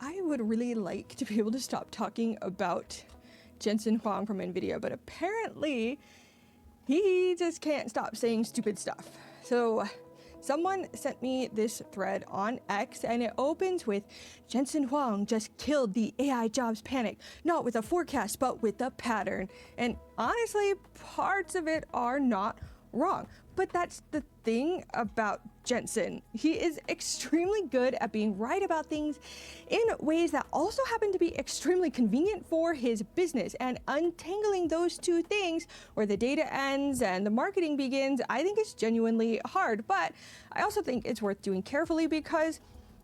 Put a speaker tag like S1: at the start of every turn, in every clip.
S1: I would really like to be able to stop talking about Jensen Huang from Nvidia, but apparently he just can't stop saying stupid stuff. So someone sent me this thread on X, and it opens with Jensen Huang just killed the AI jobs panic, not with a forecast, but with a pattern. And honestly, parts of it are not wrong. But that's the thing about Jensen. He is extremely good at being right about things in ways that also happen to be extremely convenient for his business. And untangling those two things, where the data ends and the marketing begins, I think is genuinely hard. But I also think it's worth doing carefully, because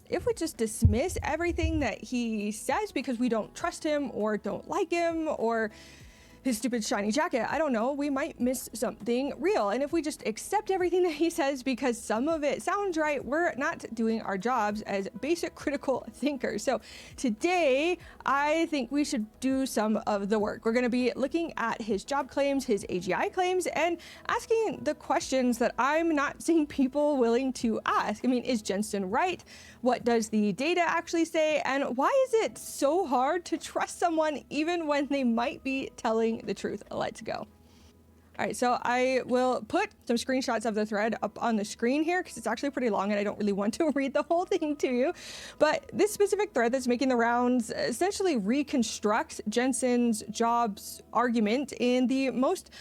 S1: if we just dismiss everything that he says because we don't trust him or don't like him or his stupid shiny jacket, I don't know, we might miss something real. And if we just accept everything that he says because some of it sounds right, we're not doing our jobs as basic critical thinkers. So today, I think we should do some of the work. We're going to be looking at his job claims, his AGI claims, and asking the questions that I'm not seeing people willing to ask. I mean, is Jensen right? What does the data actually say? And why is it so hard to trust someone even when they might be telling the truth? Let's go. All right, so I will put some screenshots of the thread up on the screen here because it's actually pretty long and I don't really want to read the whole thing to you. But this specific thread that's making the rounds essentially reconstructs Jensen's jobs argument in the most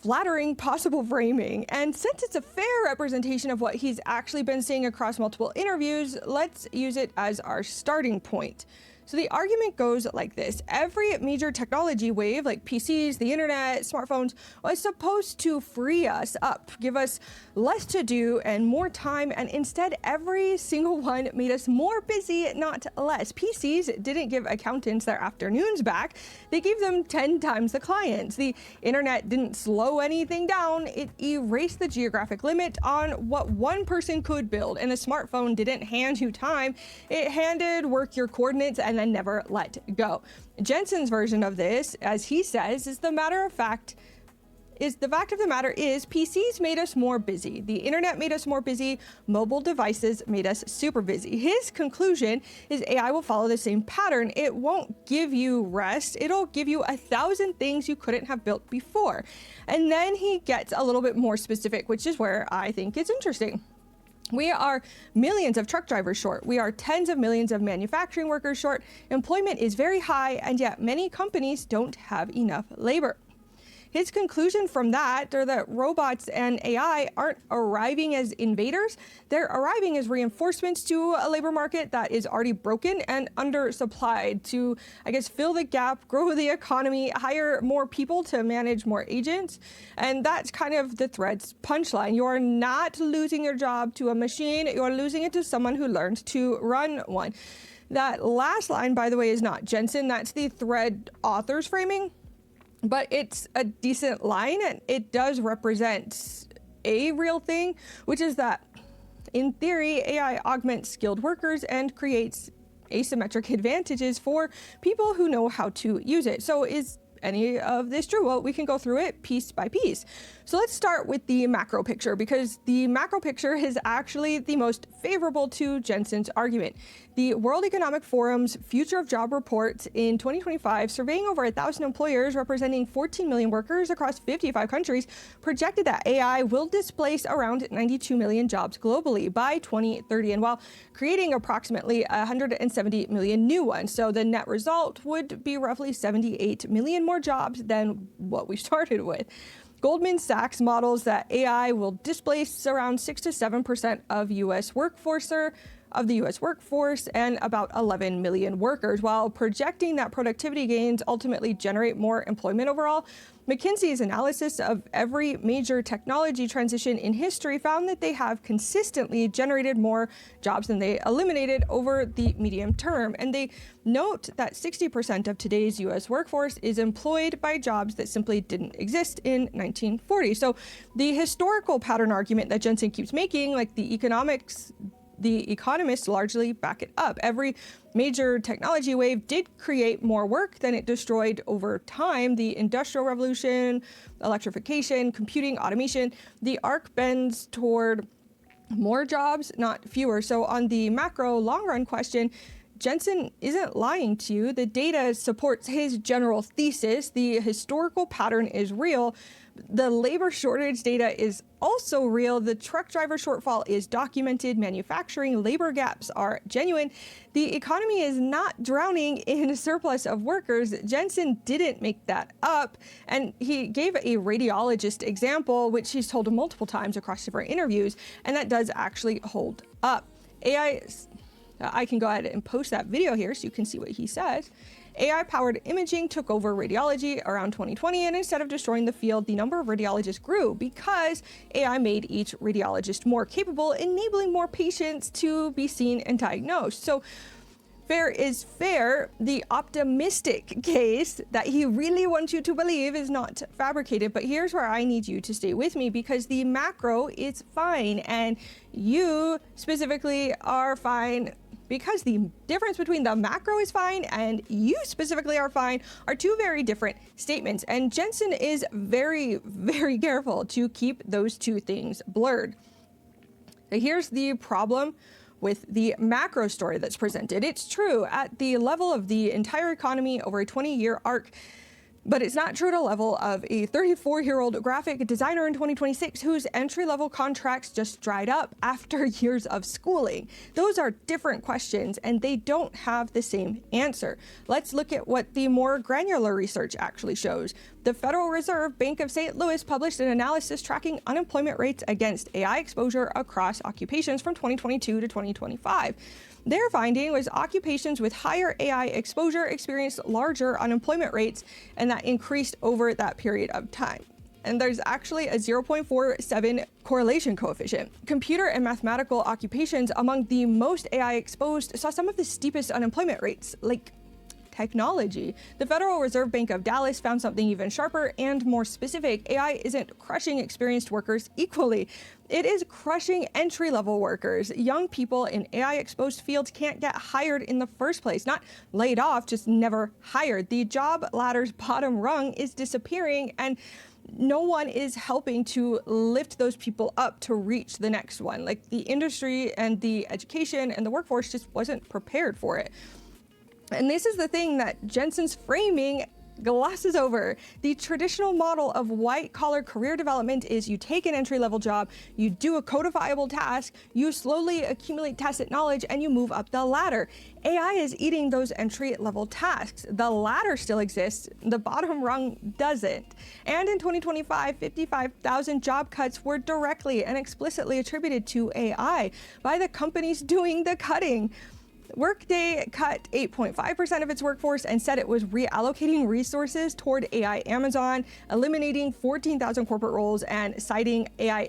S1: flattering possible framing. And since it's a fair representation of what he's actually been saying across multiple interviews, let's use it as our starting point. So the argument goes like this. Every major technology wave, like PCs, the internet, smartphones, was supposed to free us up, give us less to do and more time, and instead every single one made us more busy, not less. PCs didn't give accountants their afternoons back, they gave them 10 times the clients. The internet didn't slow anything down, it erased the geographic limit on what one person could build, and the smartphone didn't hand you time, it handed work your coordinates and then never let go. Jensen's version of this, as he says, is the fact of the matter is PCs made us more busy. The internet made us more busy. Mobile devices made us super busy. His conclusion is AI will follow the same pattern. It won't give you rest. It'll give you 1,000 things you couldn't have built before. And then he gets a little bit more specific, which is where I think it's interesting. We are millions of truck drivers short. We are tens of millions of manufacturing workers short. Employment is very high, and yet many companies don't have enough labor. His conclusion from that are that robots and AI aren't arriving as invaders. They're arriving as reinforcements to a labor market that is already broken and undersupplied to, I guess, fill the gap, grow the economy, hire more people to manage more agents. And that's kind of the thread's punchline. You're not losing your job to a machine. You're losing it to someone who learned to run one. That last line, by the way, is not Jensen. That's the thread author's framing. But it's a decent line, and it does represent a real thing, which is that in theory, AI augments skilled workers and creates asymmetric advantages for people who know how to use it. So is any of this true? Well, we can go through it piece by piece. So let's start with the macro picture, because the macro picture is actually the most favorable to Jensen's argument. The World Economic Forum's Future of Job Report in 2025, surveying over 1,000 employers representing 14 million workers across 55 countries, projected that AI will displace around 92 million jobs globally by 2030, and while creating approximately 170 million new ones. So the net result would be roughly 78 million more jobs than what we started with. Goldman Sachs models that AI will displace around 6 to 7% of the U.S. workforce and about 11 million workers, while projecting that productivity gains ultimately generate more employment overall. McKinsey's analysis of every major technology transition in history found that they have consistently generated more jobs than they eliminated over the medium term. And they note that 60% of today's U.S. workforce is employed by jobs that simply didn't exist in 1940. So the historical pattern argument that Jensen keeps making, like the economists largely back it up. Every major technology wave did create more work than it destroyed over time. The Industrial Revolution, electrification, computing, automation, the arc bends toward more jobs, not fewer. So on the macro long run question, Jensen isn't lying to you. The data supports his general thesis. The historical pattern is real. The labor shortage data is also real. The truck driver shortfall is documented. Manufacturing labor gaps are genuine. The economy is not drowning in a surplus of workers. Jensen didn't make that up. And he gave a radiologist example, which he's told multiple times across different interviews, and that does actually hold up. I can go ahead and post that video here so you can see what he says. AI-powered imaging took over radiology around 2020, and instead of destroying the field, the number of radiologists grew because AI made each radiologist more capable, enabling more patients to be seen and diagnosed. So fair is fair. The optimistic case that he really wants you to believe is not fabricated, but here's where I need you to stay with me, because the macro is fine, and you specifically are fine. Because the difference between the macro is fine and you specifically are fine are two very different statements. And Jensen is very, very careful to keep those two things blurred. Now, here's the problem with the macro story that's presented. It's true at the level of the entire economy over a 20-year arc, but it's not true at a level of a 34-year-old graphic designer in 2026 whose entry-level contracts just dried up after years of schooling. Those are different questions, and they don't have the same answer. Let's look at what the more granular research actually shows. The Federal Reserve Bank of St. Louis published an analysis tracking unemployment rates against AI exposure across occupations from 2022 to 2025. Their finding was occupations with higher AI exposure experienced larger unemployment rates, and that increased over that period of time. And there's actually a 0.47 correlation coefficient. Computer and mathematical occupations among the most AI exposed saw some of the steepest unemployment rates, like technology. The Federal Reserve Bank of Dallas found something even sharper and more specific. AI isn't crushing experienced workers equally. It is crushing entry-level workers. Young people in AI-exposed fields can't get hired in the first place. Not laid off, just never hired. The job ladder's bottom rung is disappearing, and no one is helping to lift those people up to reach the next one. Like, the industry and the education and the workforce just wasn't prepared for it. And this is the thing that Jensen's framing glosses over. The traditional model of white-collar career development is you take an entry-level job, you do a codifiable task, you slowly accumulate tacit knowledge, and you move up the ladder. AI is eating those entry-level tasks. The ladder still exists, the bottom rung doesn't. And in 2025, 55,000 job cuts were directly and explicitly attributed to AI by the companies doing the cutting. Workday cut 8.5% of its workforce and said it was reallocating resources toward AI Amazon, eliminating 14,000 corporate roles, and citing AI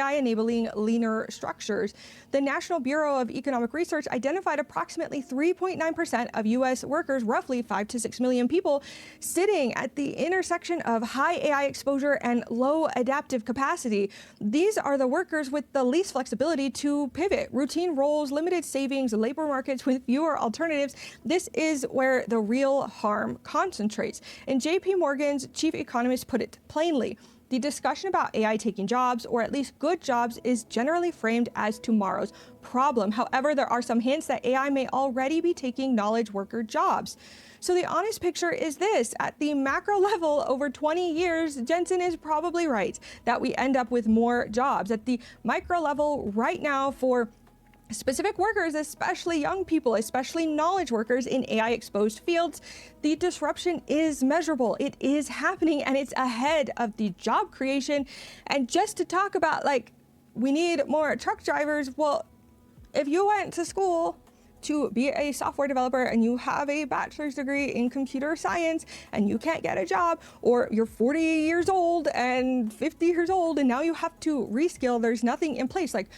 S1: enabling leaner structures. The National Bureau of Economic Research identified approximately 3.9% of U.S. workers, roughly 5 to 6 million people, sitting at the intersection of high AI exposure and low adaptive capacity. These are the workers with the least flexibility to pivot. Routine roles, limited savings, labor markets with fewer alternatives. This is where the real harm concentrates. And JP Morgan's chief economist put it plainly. The discussion about AI taking jobs, or at least good jobs, is generally framed as tomorrow's problem. However, there are some hints that AI may already be taking knowledge worker jobs. So the honest picture is this: at the macro level, over 20 years, Jensen is probably right that we end up with more jobs. At the micro level right now, for specific workers, especially young people, especially knowledge workers in AI-exposed fields, the disruption is measurable. It is happening, and it's ahead of the job creation. And just to talk about, like, we need more truck drivers, well, if you went to school to be a software developer and you have a bachelor's degree in computer science and you can't get a job, or you're 40 years old and 50 years old and now you have to reskill, there's nothing in place. Like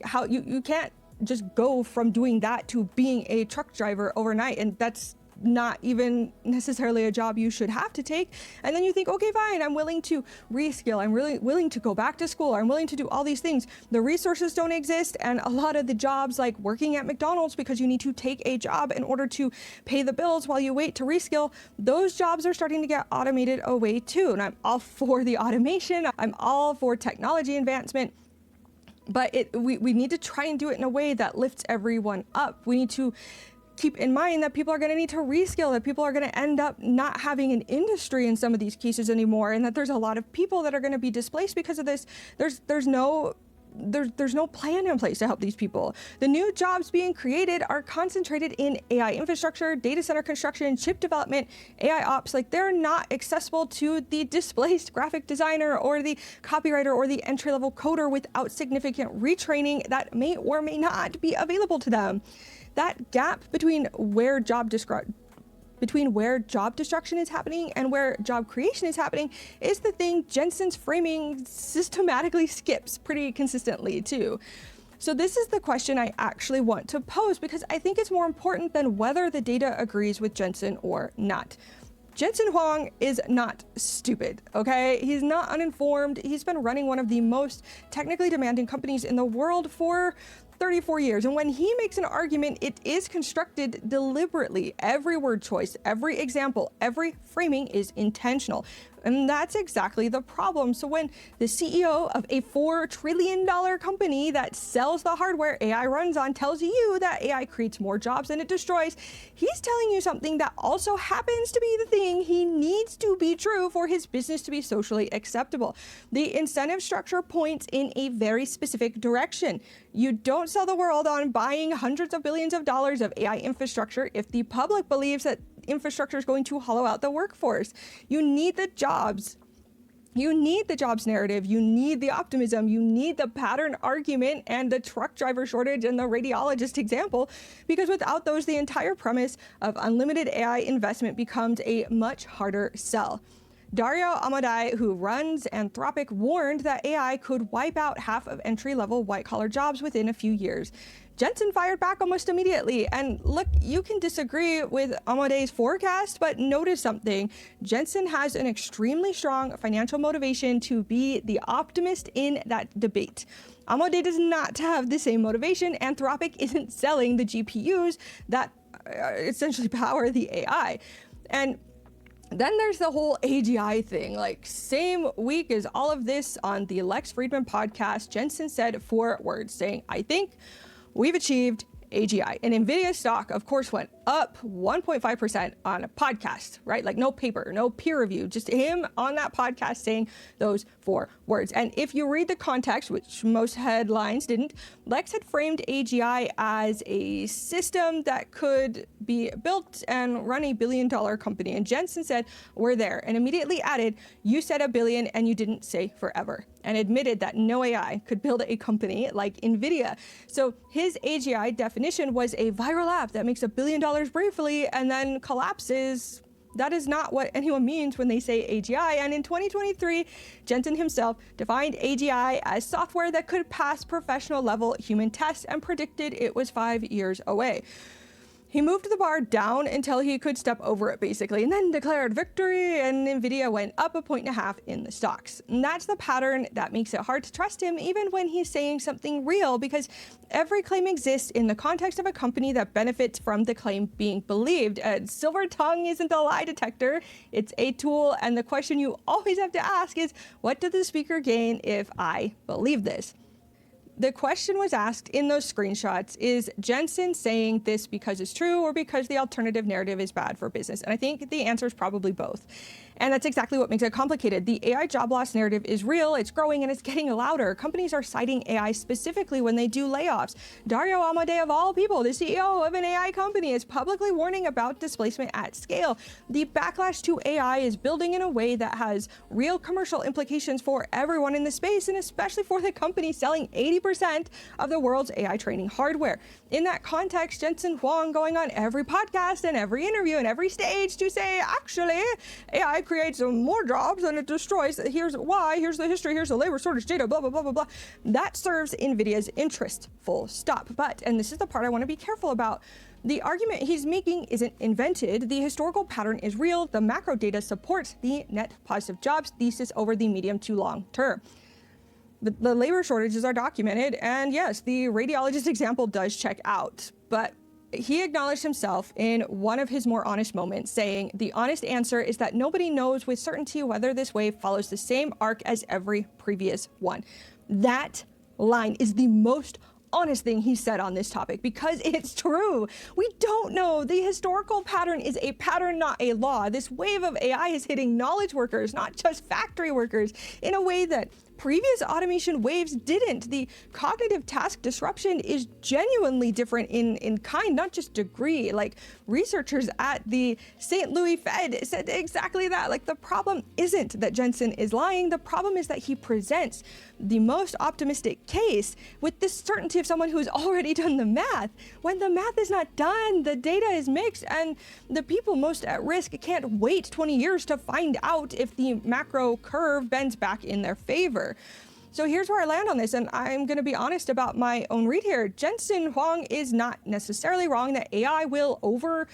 S1: how you can't just go from doing that to being a truck driver overnight, and that's not even necessarily a job you should have to take. And then you think, okay, fine, I'm willing to reskill, I'm really willing to go back to school, I'm willing to do all these things. The resources don't exist, and a lot of the jobs, like working at McDonald's because you need to take a job in order to pay the bills while you wait to reskill, those jobs are starting to get automated away too. And I'm all for the automation, I'm all for technology advancement. But we need to try and do it in a way that lifts everyone up. We need to keep in mind that people are going to need to reskill, that people are going to end up not having an industry in some of these cases anymore, and that there's a lot of people that are going to be displaced because of this. There's no plan in place to help these people. The new jobs being created are concentrated in AI infrastructure, data center construction, chip development, AI ops. Like, they're not accessible to the displaced graphic designer or the copywriter or the entry-level coder without significant retraining that may or may not be available to them. That gap between where job destruction is happening and where job creation is happening is the thing Jensen's framing systematically skips pretty consistently too. So this is the question I actually want to pose, because I think it's more important than whether the data agrees with Jensen or not. Jensen Huang is not stupid, okay? He's not uninformed. He's been running one of the most technically demanding companies in the world for 34 years. And when he makes an argument, it is constructed deliberately. Every word choice, every example, every framing is intentional. And that's exactly the problem. So when the CEO of a $4 trillion company that sells the hardware AI runs on tells you that AI creates more jobs than it destroys, he's telling you something that also happens to be the thing he needs to be true for his business to be socially acceptable. The incentive structure points in a very specific direction. You don't sell the world on buying hundreds of billions of dollars of AI infrastructure if the public believes that infrastructure is going to hollow out the workforce. You need the jobs. You need the jobs narrative. You need the optimism. You need the pattern argument and the truck driver shortage and the radiologist example, because without those, the entire premise of unlimited AI investment becomes a much harder sell. Dario Amodei, who runs Anthropic, warned that AI could wipe out half of entry-level white-collar jobs within a few years. Jensen fired back almost immediately. And look, you can disagree with Amodei's forecast, but notice something. Jensen has an extremely strong financial motivation to be the optimist in that debate. Amodei does not have the same motivation. Anthropic isn't selling the GPUs that essentially power the AI. And then there's the whole AGI thing. Like, same week as all of this on the Lex Fridman podcast, Jensen said 4 words saying, "I think we've achieved AGI." And Nvidia stock, of course, went up 1.5% on a podcast, right? Like, no paper, no peer review, just him on that podcast saying those 4 words. And if you read the context, which most headlines didn't, Lex had framed AGI as a system that could be built and run a $1 billion company. And Jensen said, "We're there," and immediately added, "You said $1 billion and you didn't say forever," and admitted that no AI could build a company like Nvidia. So his AGI definition was a viral app that makes $1 billion briefly and then collapses. That is not what anyone means when they say AGI. And in 2023, Jensen himself defined AGI as software that could pass professional level human tests and predicted it was 5 years away. He moved the bar down until he could step over it, basically, and then declared victory, and Nvidia went up 1.5 points in the stocks. And that's the pattern that makes it hard to trust him, even when he's saying something real, because every claim exists in the context of a company that benefits from the claim being believed. Silver tongue isn't a lie detector, it's a tool, and the question you always have to ask is, what did the speaker gain if I believe this? The question was asked in those screenshots, is Jensen saying this because it's true or because the alternative narrative is bad for business? And I think the answer is probably both. And that's exactly what makes it complicated. The AI job loss narrative is real, it's growing, and it's getting louder. Companies are citing AI specifically when they do layoffs. Dario Amodei, of all people, the CEO of an AI company, is publicly warning about displacement at scale. The backlash to AI is building in a way that has real commercial implications for everyone in the space, and especially for the company selling 80% of the world's AI training hardware. In that context, Jensen Huang going on every podcast and every interview and every stage to say, actually, AI creates more jobs than it destroys. Here's why, here's the history, here's the labor shortage data, blah, blah, blah, blah, blah. That serves Nvidia's interest, full stop. But, and this is the part I want to be careful about, the argument he's making isn't invented. The historical pattern is real. The macro data supports the net positive jobs thesis over the medium to long term. The labor shortages are documented, and yes, the radiologist example does check out, but he acknowledged himself in one of his more honest moments, saying, "The honest answer is that nobody knows with certainty whether this wave follows the same arc as every previous one." That line is the most honest thing he said on this topic, because it's true. We don't know. The historical pattern is a pattern, not a law. This wave of AI is hitting knowledge workers, not just factory workers, in a way that previous automation waves didn't. The cognitive task disruption is genuinely different in kind, not just degree. Like, researchers at the St. Louis Fed said exactly that. Like, the problem isn't that Jensen is lying. The problem is that he presents the most optimistic case with the certainty of someone who's already done the math. When the math is not done, the data is mixed, and the people most at risk can't wait 20 years to find out if the macro curve bends back in their favor. So here's where I land on this, and I'm going to be honest about my own read here. Jensen Huang is not necessarily wrong that AI will, over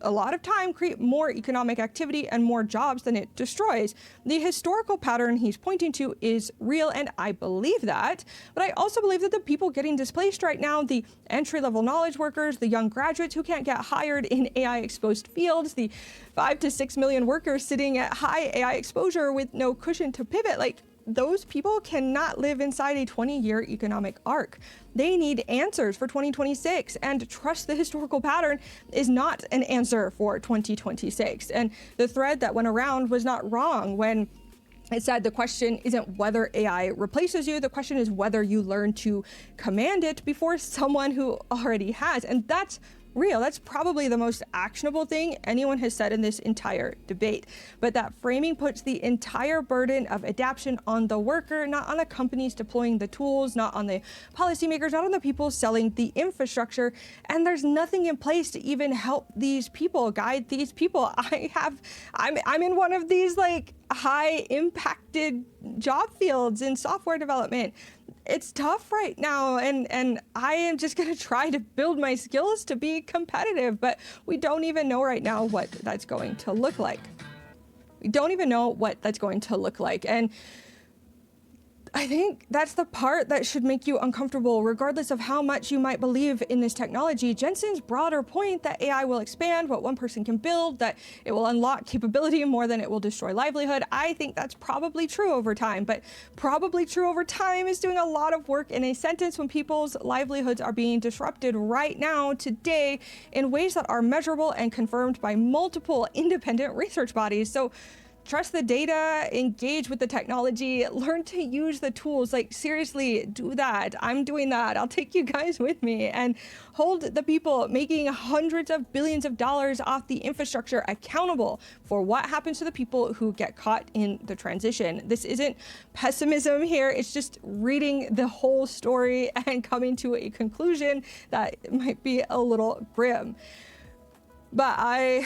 S1: a lot of time, create more economic activity and more jobs than it destroys. The historical pattern he's pointing to is real, and I believe that. But I also believe that the people getting displaced right now, the entry-level knowledge workers, the young graduates who can't get hired in AI-exposed fields, the 5 to 6 million workers sitting at high AI exposure with no cushion to pivot, like, those people cannot live inside a 20-year economic arc. They need answers for 2026, and trust the historical pattern is not an answer for 2026. And the thread that went around was not wrong when it said the question isn't whether AI replaces you, the question is whether you learn to command it before someone who already has. And that's real. That's probably the most actionable thing anyone has said in this entire debate. But that framing puts the entire burden of adaptation on the worker, not on the companies deploying the tools, not on the policymakers, not on the people selling the infrastructure. And there's nothing in place to even help these people, guide these people. I'm in one of these like high impacted job fields in software development. It's tough right now, and I am just going to try to build my skills to be competitive, but we don't even know right now what that's going to look like. We don't even know what that's going to look like. And I think that's the part that should make you uncomfortable, regardless of how much you might believe in this technology. Jensen's broader point that AI will expand what one person can build, that it will unlock capability more than it will destroy livelihood, I think that's probably true over time. But probably true over time is doing a lot of work in a sentence when people's livelihoods are being disrupted right now, today, in ways that are measurable and confirmed by multiple independent research bodies. So trust the data, engage with the technology, learn to use the tools. Like, seriously, do that. I'm doing that. I'll take you guys with me, and hold the people making hundreds of billions of dollars off the infrastructure accountable for what happens to the people who get caught in the transition. This isn't pessimism here. It's just reading the whole story and coming to a conclusion that might be a little grim. But I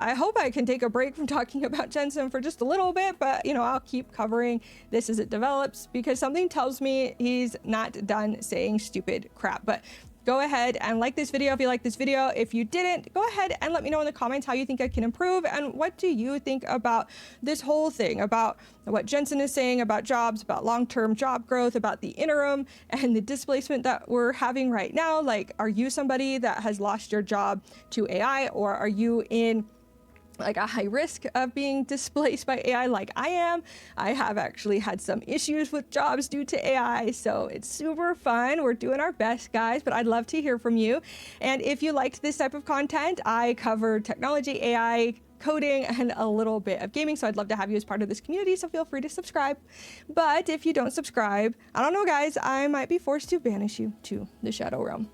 S1: hope I can take a break from talking about Jensen for just a little bit, but I'll keep covering this as it develops, because something tells me he's not done saying stupid crap. But go ahead and like this video if you like this video. If you didn't, go ahead and let me know in the comments how you think I can improve, and what do you think about this whole thing, about what Jensen is saying about jobs, about long-term job growth, about the interim and the displacement that we're having right now. Like, are you somebody that has lost your job to AI, or are you in like a high risk of being displaced by AI like I am? I have actually had some issues with jobs due to AI, so it's super fun. We're doing our best, guys, but I'd love to hear from you. And if you liked this type of content, I cover technology, AI, coding, and a little bit of gaming, so I'd love to have you as part of this community, so feel free to subscribe. But if you don't subscribe, I don't know, guys, I might be forced to banish you to the Shadow Realm.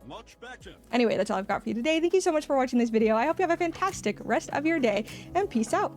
S2: Much better.
S1: Anyway, that's all I've got for you today. Thank you so much for watching this video. I hope you have a fantastic rest of your day, and peace out.